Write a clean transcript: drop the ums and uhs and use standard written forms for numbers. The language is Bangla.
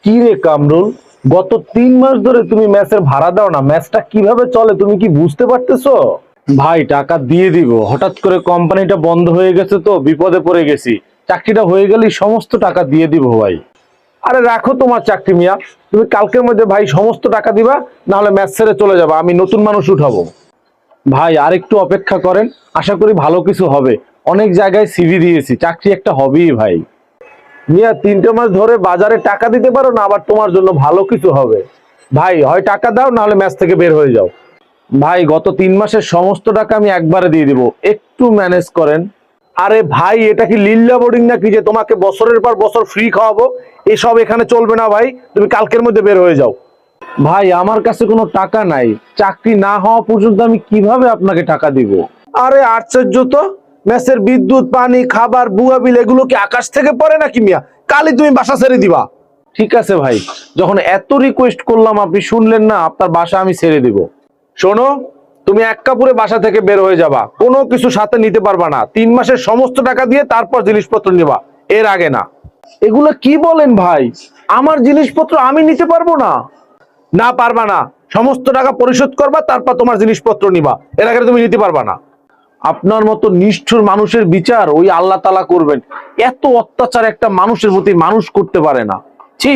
কি রে কামরুল, গত 3 মাস ধরে তুমি ম্যাচের ভাড়া দাও না? ম্যাচটা কিভাবে চলে তুমি কি বুঝতে পারতেছো? ভাই টাকা দিয়ে দিব, হঠাৎ করে কোম্পানিটা বন্ধ হয়ে গেছে তো বিপদে পড়ে গেছি। চাকরিটা হয়ে গেলেই সমস্ত টাকা দিয়ে দিব ভাই। আরে রাখো তোমার চাকরি মিয়া, তুমি কালকের মধ্যে ভাই সমস্ত টাকা দিবা, না হলে ম্যাচ ছেড়ে চলে যাবা, আমি নতুন মানুষ উঠাবো। ভাই আর একটু অপেক্ষা করেন, আশা করি ভালো কিছু হবে। অনেক জায়গায় সিভি দিয়েছি, চাকরি একটা হবেই ভাই। মিয়া 3টে মাস ধরে বাজারে টাকা দিতে পারো না, আবার তোমার জন্য ভালো কিছু হবে। ভাই হয় টাকা দাও, না হলে ম্যাচ থেকে বের হয়ে যাও। ভাই গত 3 মাসের সমস্ত টাকা আমি একবারে দিয়ে দিব, একটু ম্যানেজ করেন। আরে ভাই এটা কি লিল্লা বোর্ডিং নাকি যে তোমাকে বছরের পর বছর ফ্রি খাওয়াবো? এসব এখানে চলবে না ভাই, তুমি কালকের মধ্যে বের হয়ে যাও। ভাই আমার কাছে কোনো টাকা নাই, চাকরি না হওয়া পর্যন্ত আমি কিভাবে আপনাকে টাকা দিব? আরে আশ্চর্য তো, মেসের বিদ্যুৎ পানি খাবার বুয়া বিল এগুলো কি আকাশ থেকে পড়ে নাকি মিয়া? কালই তুমি বাসা ছেড়ে দিবা। ঠিক আছে ভাই, যখন এত রিকোয়েস্ট করলাম আপনি শুনলেন না, আপনার বাসা আমি ছেড়ে দিব। শোনো, তুমি এক কাপড়ে বাসা থেকে বের হয়ে যাবা, কোনো কিছু সাথে নিতে পারবা না। 3 মাসের সমস্ত টাকা দিয়ে তারপর জিনিসপত্র নিবা, এর আগে না। এগুলো কি বলেন ভাই? আমার জিনিসপত্র আমি নিতে পারবো না? না পারবা না, সমস্ত টাকা পরিশোধ করবা তারপর তোমার জিনিসপত্র নিবা, এর আগে তুমি নিতে পারবা না। আপনার মতো নিষ্ঠুর মানুষের বিচার ওই আল্লাহ তাআলা করবেন। এত অত্যাচার একটা মানুষের প্রতি মানুষ করতে পারে না। ছি।